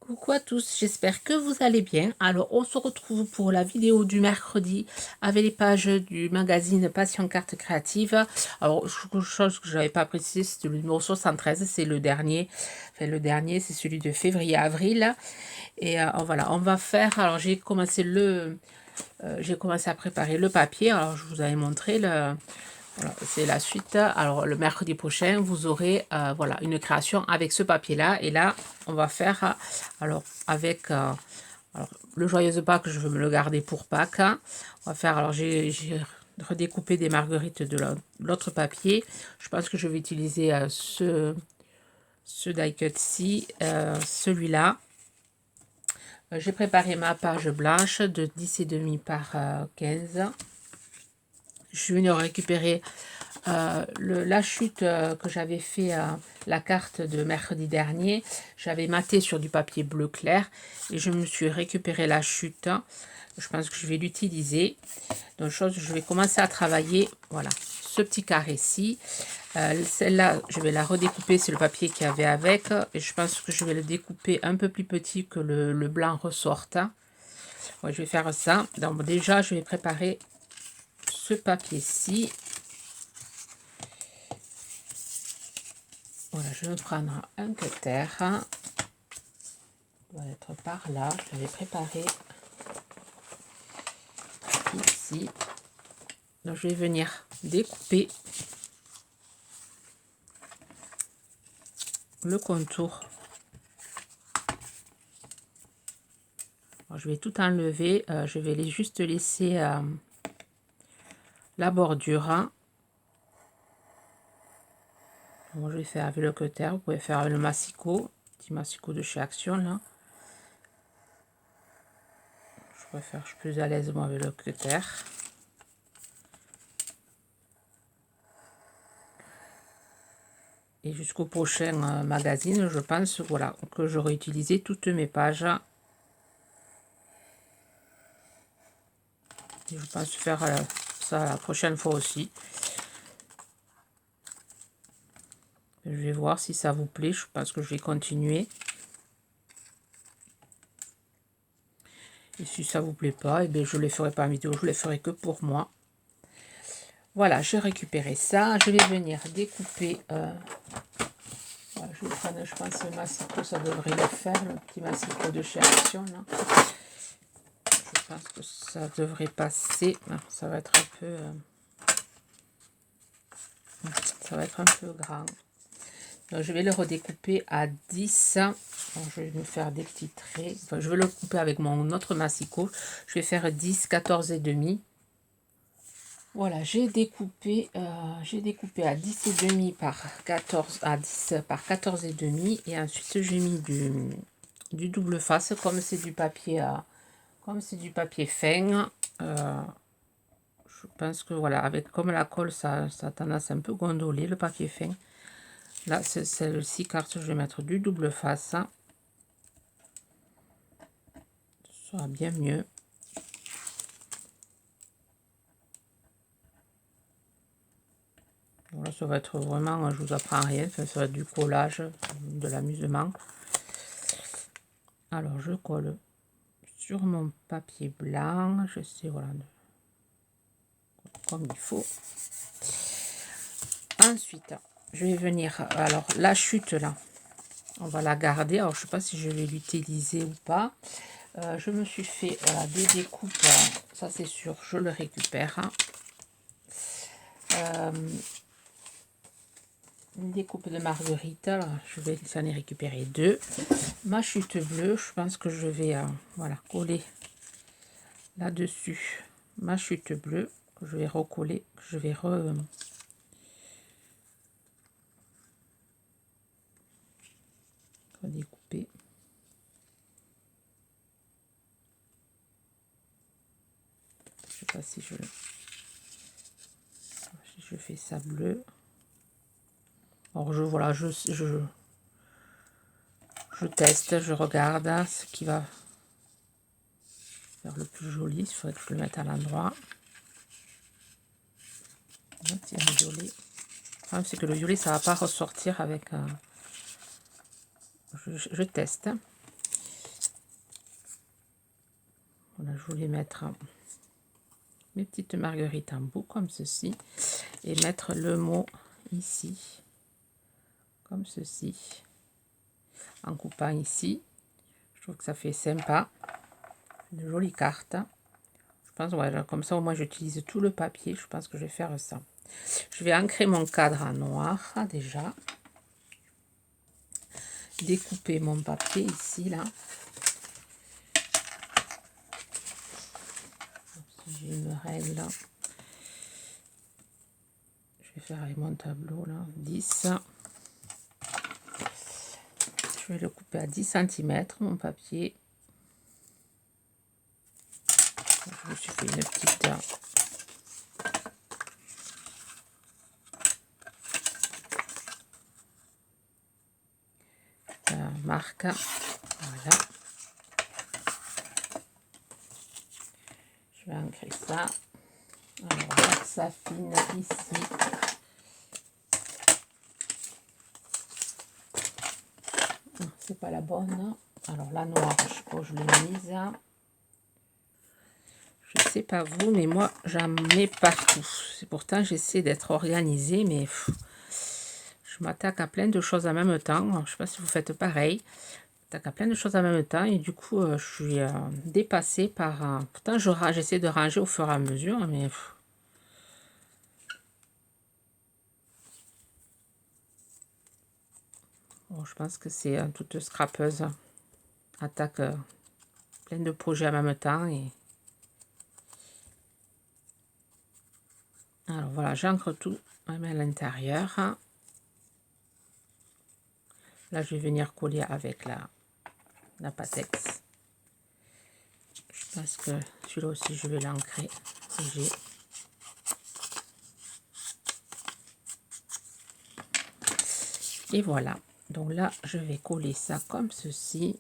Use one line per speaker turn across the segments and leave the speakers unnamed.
Coucou à tous, j'espère que vous allez bien. Alors, on se retrouve pour la vidéo du mercredi avec les pages du magazine Passion Carte Créative. Alors, chose que je n'avais pas précisé, c'est le numéro 73, c'est le dernier. Enfin, le dernier, c'est celui de février-avril. Et voilà, on va faire. Alors, j'ai commencé à préparer le papier. Alors, je vous avais montré le. Voilà, c'est la suite. Alors, le mercredi prochain, vous aurez voilà, une création avec ce papier-là. Et là, on va faire, alors, avec alors, le Joyeuse Pâques, je veux me le garder pour Pâques. On va faire, alors, j'ai redécoupé des marguerites de l'autre papier. Je pense que je vais utiliser ce die cut-ci, celui-là. J'ai préparé ma page blanche de 10,5 par 15. Je suis venue récupérer la chute que j'avais fait la carte de mercredi dernier. J'avais maté sur du papier bleu clair et je me suis récupéré la chute. Je pense que je vais l'utiliser. Donc, je vais commencer à travailler. Voilà, ce petit carré-ci. Celle-là, je vais la redécouper. C'est le papier qu'il y avait avec. Et je pense que je vais le découper un peu plus petit que le blanc ressorte. Ouais, je vais faire ça. Donc, déjà, je vais préparer ce papier-ci. Voilà, je vais prendre un cutter. Il doit être par là. Je l'avais préparé ici. Donc, je vais venir découper le contour. Alors, je vais tout enlever. Je vais juste laisser la bordure. Moi, je vais faire avec le cutter. Vous pouvez faire avec le massicot. Petit massicot de chez Action, là. Je suis plus à l'aise, moi, avec le cutter. Et jusqu'au prochain magazine, je pense voilà, que j'aurai utilisé toutes mes pages. Et je pense faire ça la prochaine fois aussi. Je vais voir si ça vous plaît. Je pense que je vais continuer. Et si ça vous plaît pas, et bien je ne les ferai pas en vidéo, je les ferai que pour moi. Voilà, j'ai récupéré ça. Je vais venir découper. Voilà, je vais prendre, je pense, le massicot, ça devrait le faire, le petit massicot de chez Action. Là. Je pense que ça devrait passer. Ça va être un peu. Ça va être un peu grand. Donc, je vais le redécouper à 10. Donc, je vais me faire des petits traits. Enfin, je vais le couper avec mon autre massicot. Je vais faire 10, 14 et demi. Voilà, j'ai découpé à 10 et demi par 14 à 10 par 14 et demi. Et ensuite, j'ai mis du double face comme c'est du papier fin. Je pense que voilà, avec comme la colle, ça a tendance à un peu gondoler le papier fin. Là, c'est celle-ci carte, je vais mettre du double face. Ça sera bien mieux. Voilà, ça va être vraiment, je vous apprends rien, enfin, ça va être du collage, de l'amusement. Alors, je colle sur mon papier blanc, je sais, voilà, comme il faut. Ensuite, je vais venir, alors, la chute, là, on va la garder. Alors, je sais pas si je vais l'utiliser ou pas. Je me suis fait voilà, des découpes, ça c'est sûr, je le récupère. Une découpe de marguerite, alors je vais en ai récupérer 2. Ma chute bleue, je pense que je vais voilà, coller là-dessus ma chute bleue, que je vais recoller, que je vais redécouper. Je sais pas si je fais ça bleu. Alors voilà, je teste, je regarde ce qui va faire le plus joli. Il faudrait que je le mette à l'endroit. C'est un violet. Le problème, c'est que le violet, ça va pas ressortir avec. Je teste. Voilà, je voulais mettre mes petites marguerites en bout comme ceci et mettre le mot ici comme ceci en coupant ici. Je trouve que ça fait sympa, de jolies cartes. Je pense voilà, comme ça au moins j'utilise tout le papier. Je pense que je vais faire ça. Je vais ancrer mon cadre en noir déjà, découper mon papier ici là. J'ai une règle, je vais faire avec mon tableau là, 10. Je vais le couper à 10 cm mon papier. Je me suis fait une petite marque. Voilà. Je vais ancrer ça. Alors là, ça fine ici. C'est pas la bonne. Alors la noire, je l'ai mise. Je sais pas vous, mais moi j'en mets partout. Pourtant j'essaie d'être organisée, mais je m'attaque à plein de choses en même temps. Alors, je sais pas si vous faites pareil. Je m'attaque à plein de choses en même temps et du coup je suis dépassée par. Pourtant j'essaie de ranger au fur et à mesure, mais bon, je pense que c'est toute scrapeuse. Attaque plein de projets en même temps et alors voilà, j'ancre tout même à l'intérieur. Là je vais venir coller avec la Pattex. Je pense que celui-là aussi je vais l'ancrer. Et voilà, donc là je vais coller ça comme ceci.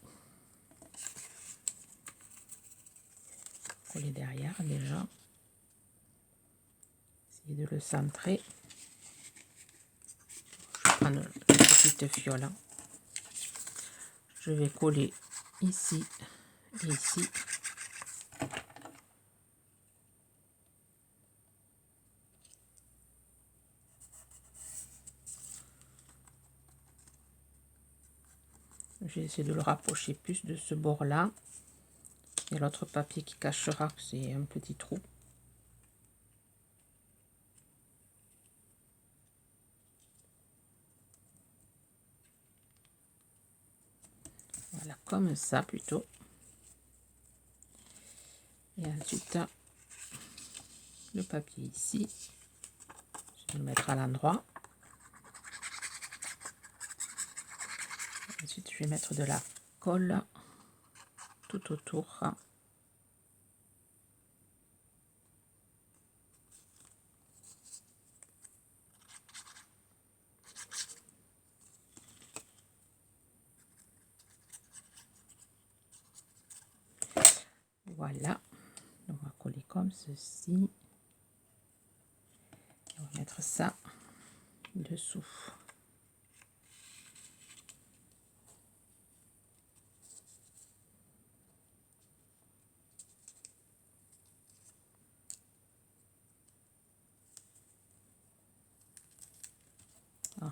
Coller derrière déjà. Essayer de le centrer. Je vais prendre une petite fiole. Je vais coller ici et ici. Je vais essayer de le rapprocher plus de ce bord là. Il y a l'autre papier qui cachera que c'est un petit trou. Voilà, comme ça plutôt. Et ensuite, le papier ici. Je vais le mettre à l'endroit. Ensuite, je vais mettre de la colle tout autour. Voilà, on va coller comme ceci. On va mettre ça dessous. Ah.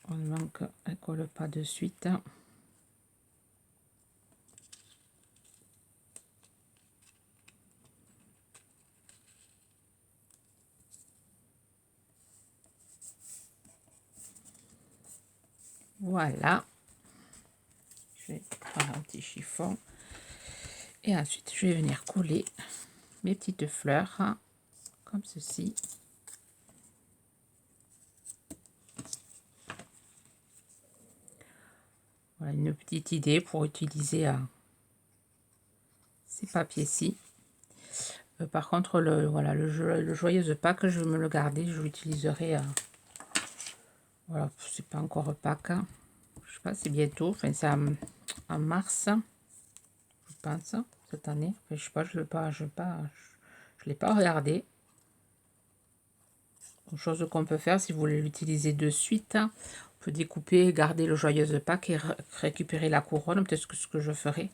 On manque, elle colle pas de suite. Voilà, je vais prendre un petit chiffon et ensuite je vais venir coller mes petites fleurs comme ceci. Voilà une petite idée pour utiliser ces papiers-ci. Par contre, voilà, le joyeuse Pâques, je vais me le garder, je l'utiliserai. Voilà, c'est pas encore Pâques. Je sais pas, c'est bientôt. Enfin, c'est en mars, je pense, cette année. Enfin, je sais pas, je l'ai pas regardé. Une chose qu'on peut faire, si vous voulez l'utiliser de suite, on peut découper, garder le joyeuse Pâques et récupérer la couronne. Peut-être que ce que je ferai.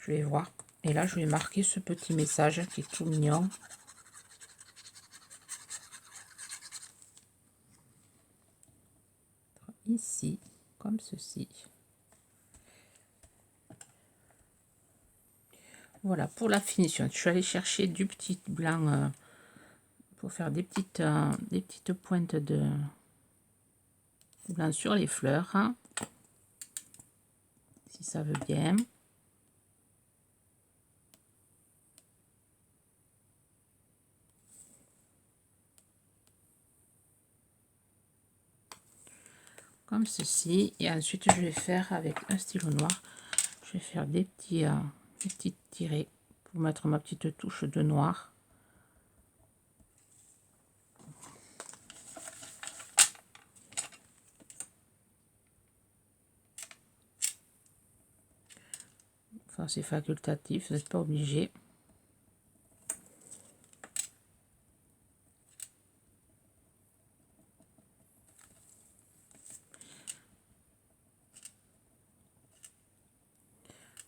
Je vais voir. Et là, je vais marquer ce petit message qui est tout mignon. Ici, comme ceci. Voilà, pour la finition, je suis allée chercher du petit blanc pour faire des petites pointes de blanc sur les fleurs. Hein, si ça veut bien. Comme ceci. Et ensuite, je vais faire avec un stylo noir, je vais faire des petites tirées pour mettre ma petite touche de noir. Enfin, c'est facultatif, vous n'êtes pas obligé.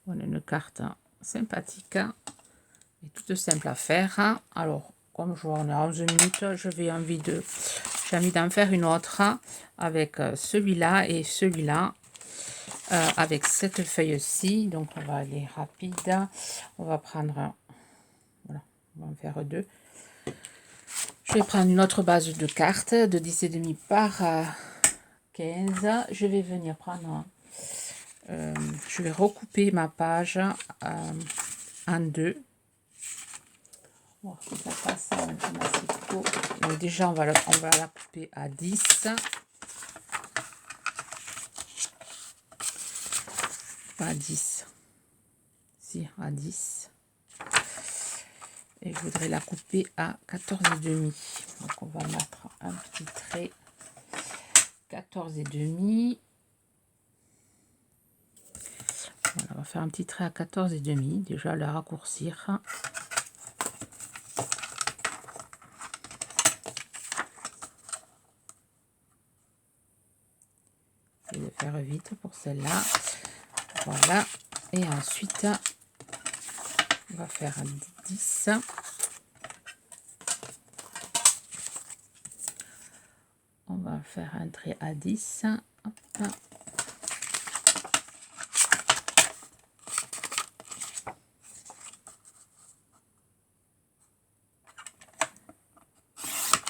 Voilà une carte sympathique et toute simple à faire. Alors, comme je vois, on est à 11 minutes, j'ai envie d'en faire une autre avec celui-là et celui-là. Avec cette feuille-ci, donc on va aller rapide. On va prendre, voilà, on va en faire deux. Je vais prendre une autre base de cartes de 10,5 par 15. Je vais venir prendre, je vais recouper ma page en deux. Bon, ça passe donc déjà on va la couper à 10. Pas à 10. Si, à 10. Et je voudrais la couper à 14,5. Donc on va mettre un petit trait 14,5. Voilà, on va faire un petit trait à 14,5. Déjà le raccourcir. Je vais faire vite pour celle-là. Voilà. Et ensuite, on va faire 10. On va faire un trait à 10. Hop.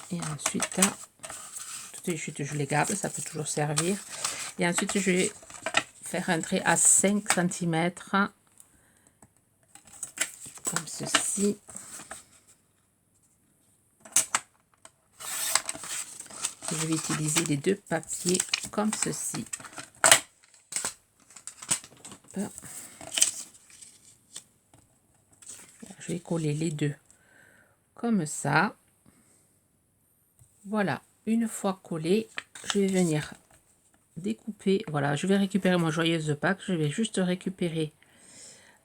Et ensuite, toutes les chutes, je les garde, ça peut toujours servir. Et ensuite, je vais faire un trait à 5 cm. Comme ceci. Et je vais utiliser les deux papiers comme ceci. Hop. Je vais coller les deux comme ça. Voilà, une fois collé, je vais venir découper. Voilà, je vais récupérer mon joyeuse Pâques. Je vais juste récupérer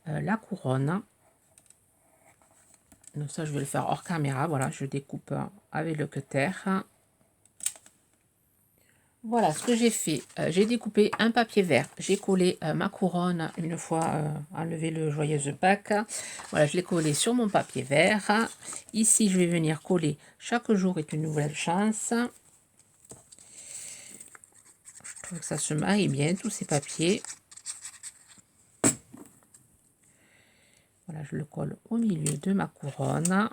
la couronne. Donc ça, je vais le faire hors caméra. Voilà, je découpe avec le cutter. Voilà ce que j'ai fait. J'ai découpé un papier vert. J'ai collé ma couronne une fois enlevé le joyeuse Pâques. Voilà, je l'ai collé sur mon papier vert. Ici, je vais venir coller chaque jour est une nouvelle chance. Je trouve que ça se marie bien, tous ces papiers. Voilà, je le colle au milieu de ma couronne.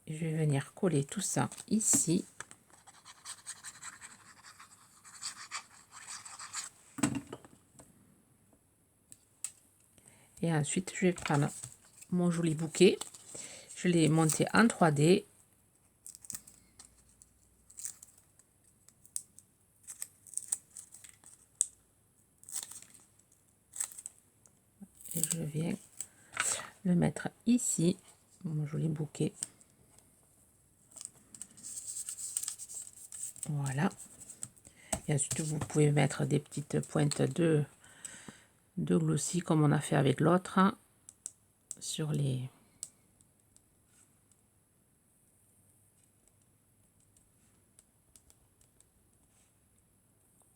Je vais venir coller tout ça ici. Et ensuite, je vais prendre mon joli bouquet. Je l'ai monté en 3D. Et je viens le mettre ici, mon joli bouquet. Voilà. Et ensuite, vous pouvez mettre des petites pointes de glossy comme on a fait avec l'autre sur les...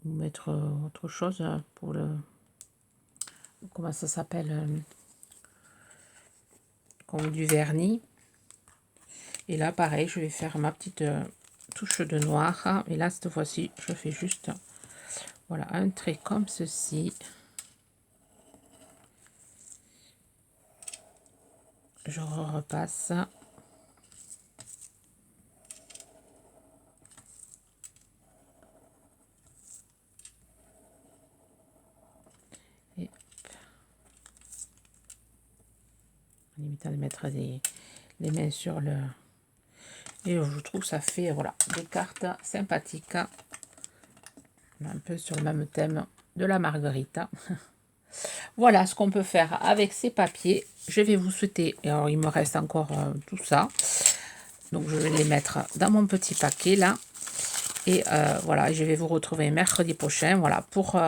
Ou mettre autre chose pour le... Comment ça s'appelle? comme du vernis. Et là, pareil, je vais faire ma petite touche de noir. Et là, cette fois-ci, je fais juste, voilà, un trait comme ceci. Je repasse. Et en évitant de mettre les mains sur le... Et je trouve que ça fait, voilà, des cartes sympathiques. Un peu sur le même thème de la margarita. Voilà ce qu'on peut faire avec ces papiers. Je vais vous souhaiter, et alors il me reste encore tout ça. Donc je vais les mettre dans mon petit paquet là. Et voilà, je vais vous retrouver mercredi prochain. Voilà, pour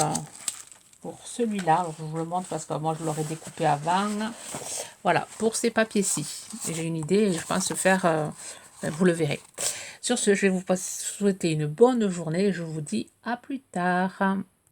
celui-là, je vous le montre parce que moi je l'aurais découpé avant. Voilà, pour ces papiers-ci. J'ai une idée et je pense faire, vous le verrez. Sur ce, je vais vous souhaiter une bonne journée et je vous dis à plus tard.